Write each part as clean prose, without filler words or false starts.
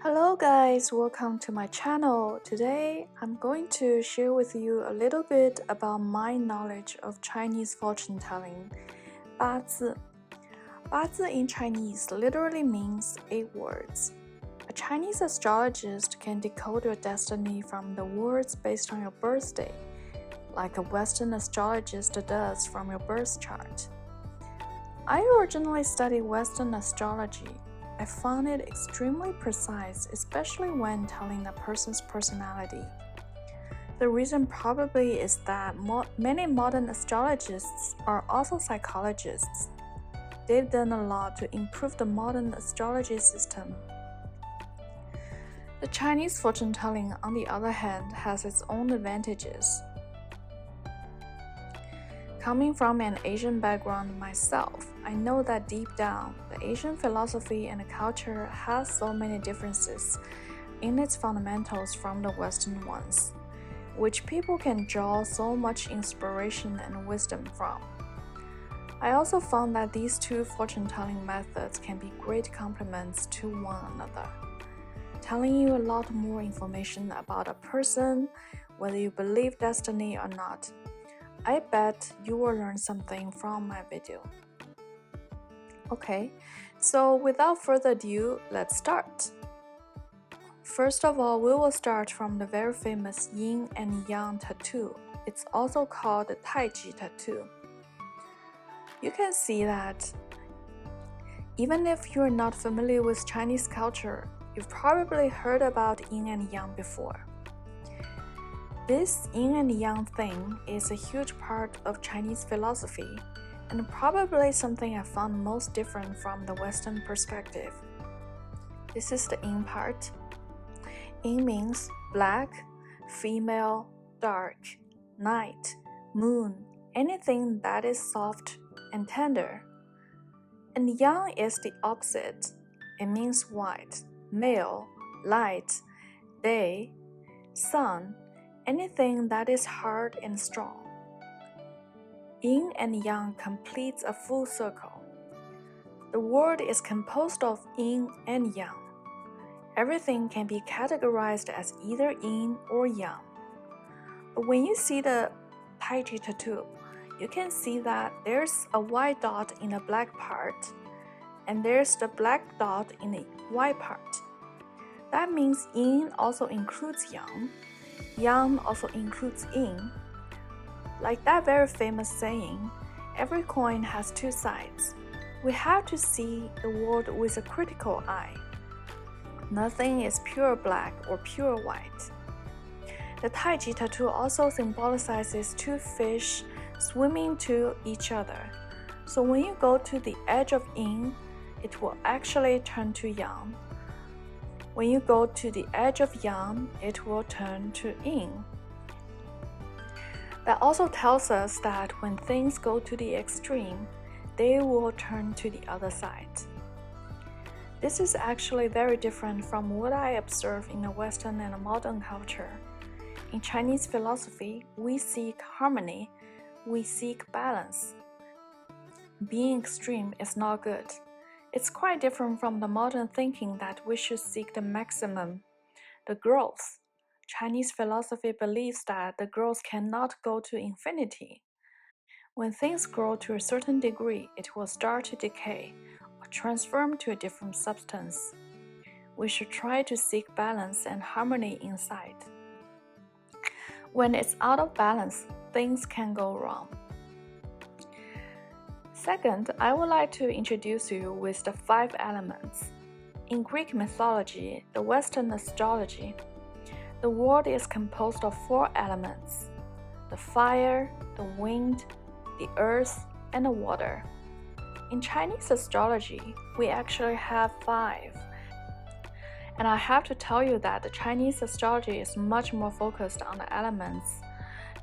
Hello guys, welcome to my channel. Today I'm going to share with you a little bit about my knowledge of Chinese fortune telling. Bazi. Bazi in Chinese literally means 8 words. A Chinese astrologist can decode your destiny from the words based on your birthday, like a Western astrologist does from your birth chart. I originally studied Western astrology. I found it extremely precise, especially when telling a person's personality. The reason probably is that many modern astrologists are also psychologists. They've done a lot to improve the modern astrology system. The Chinese fortune telling, on the other hand, has its own advantages. Coming from an Asian background myself, I know that deep down, the Asian philosophy and culture has so many differences in its fundamentals from the Western ones, which people can draw so much inspiration and wisdom from. I also found that these two fortune-telling methods can be great complements to one another, telling you a lot more information about a person, whether you believe destiny or not. I bet you will learn something from my video. Okay, so without further ado, let's start. First of all, we will start from the very famous yin and yang tattoo. It's also called the Tai Chi tattoo. You can see that even if you're not familiar with Chinese culture, you've probably heard about yin and yang before. This yin and yang thing is a huge part of Chinese philosophy and probably something I found most different from the Western perspective. This is the yin part. Yin means black, female, dark, night, moon, anything that is soft and tender. And yang is the opposite. It means white, male, light, day, sun, anything that is hard and strong. Yin and yang completes a full circle. The world is composed of yin and yang. Everything can be categorized as either yin or yang. But when you see the Tai Chi tattoo, you can see that there's a white dot in the black part, and there's the black dot in the white part. That means yin also includes yang. Yang also includes yin. Like that very famous saying, every coin has two sides. We have to see the world with a critical eye. Nothing is pure black or pure white. The Tai Chi tattoo also symbolizes two fish swimming to each other. So when you go to the edge of yin, it will actually turn to yang. When you go to the edge of yang, it will turn to yin. That also tells us that when things go to the extreme, they will turn to the other side. This is actually very different from what I observe in the Western and modern culture. In Chinese philosophy, we seek harmony, we seek balance. Being extreme is not good. It's quite different from the modern thinking that we should seek the maximum, the growth. Chinese philosophy believes that the growth cannot go to infinity. When things grow to a certain degree, it will start to decay or transform to a different substance. We should try to seek balance and harmony inside. When it's out of balance, things can go wrong. Second, I would like to introduce you with the 5 elements. In Greek mythology, the Western astrology, the world is composed of 4 elements: the fire, the wind, the earth, and the water. In Chinese astrology, we actually have 5. And I have to tell you that the Chinese astrology is much more focused on the elements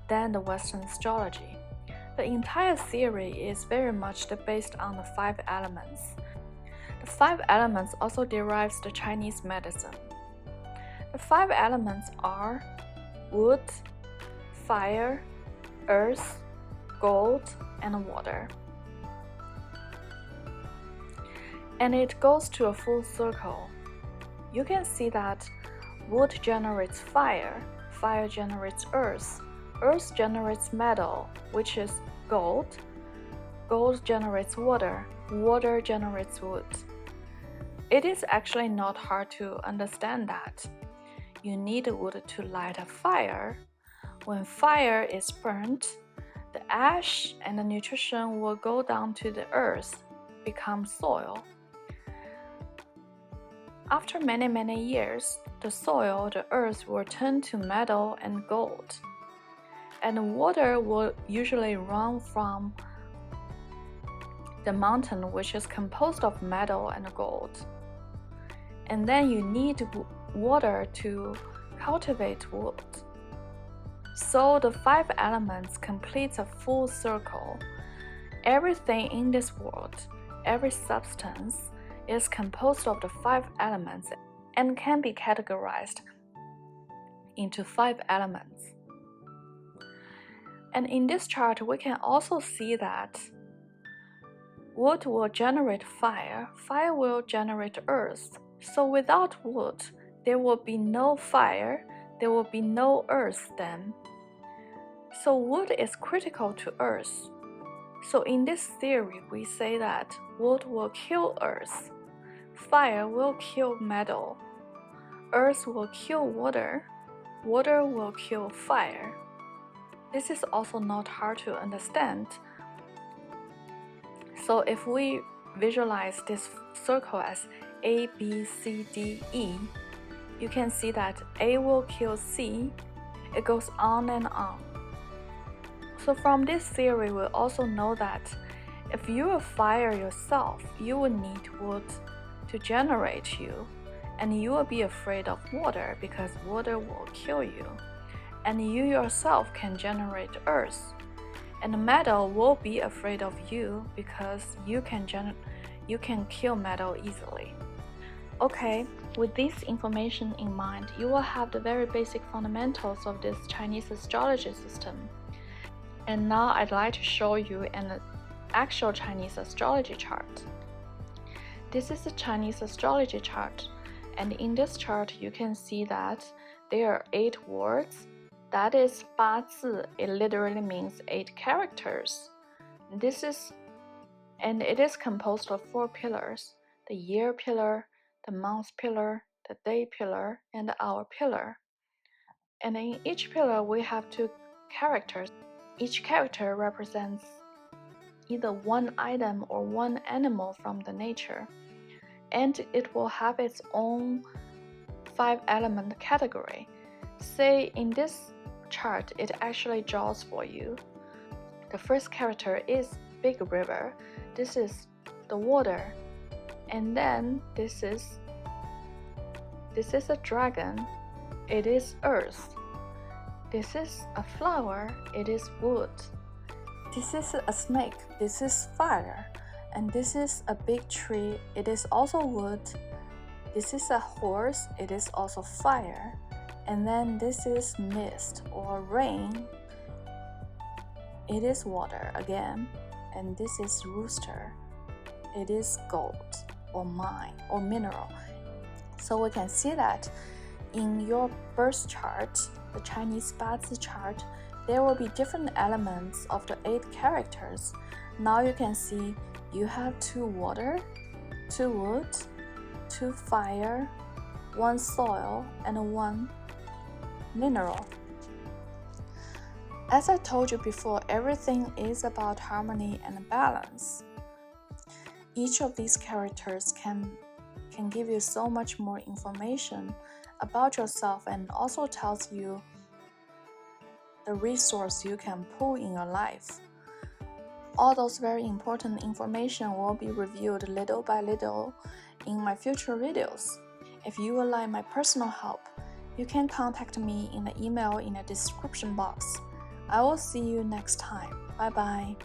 than the Western astrology. The entire theory is very much based on the 5 elements. The 5 elements also derives the Chinese medicine. The 5 elements are wood, fire, earth, gold, and water. And it goes to a full circle. you can see that wood generates fire, fire generates earth, earth generates metal, which is gold, gold generates water, water generates wood. It is actually not hard to understand that. You need wood to light a fire. When fire is burnt, the ash and the nutrition will go down to the earth, become soil. After many years, the soil, the earth will turn to metal and gold. And water will usually run from the mountain, which is composed of metal and gold. And then you need water to cultivate wood. So the 5 elements completes a full circle. Everything in this world, every substance, is composed of the 5 elements and can be categorized into 5 elements. And in this chart, we can also see that wood will generate fire, fire will generate earth. So without wood, there will be no fire, there will be no earth then. So wood is critical to earth. So in this theory, we say that wood will kill earth, fire will kill metal, earth will kill water, water will kill fire. This is also not hard to understand. So if we visualize this circle as A, B, C, D, E, you can see that A will kill C. It goes on and on. So from this theory, we also know that if you will fire yourself, you will need wood to generate you, and you will be afraid of water because water will kill you. And you yourself can generate earth, and metal will be afraid of you because you can kill metal easily. Okay, with this information in mind, you will have the very basic fundamentals of this Chinese astrology system. And now I'd like to show you an actual Chinese astrology chart. This is a Chinese astrology chart, and in this chart you can see that there are 8 words. That is Bazi. It literally means 8 characters. It is composed of 4 pillars: the year pillar, the month pillar, the day pillar, and the hour pillar. And in each pillar we have 2 characters. Each character represents either one item or one animal from the nature, and it will have its own 5-element category. Say in this chart, it actually draws for you. The first character is Big River. This is the water. And then this is a dragon. It is earth. This is a flower. It is wood. This is a snake. This is fire. And this is a big tree. It is also wood. This is a horse. It is also fire. And then this is mist or rain. It is water again. And this is rooster. It is gold or mine or mineral. So we can see that in your birth chart, the Chinese Bazi chart, there will be different elements of the 8 characters. Now you can see you have 2 water, 2 wood, 2 fire, 1 soil, and 1 mineral. As I told you before, everything is about harmony and balance. Each of these characters can give you so much more information about yourself and also tells you the resource you can pull in your life. All those very important information will be reviewed little by little in my future videos. If you would like my personal help, you can contact me in the email in the description box. I will see you next time. Bye bye.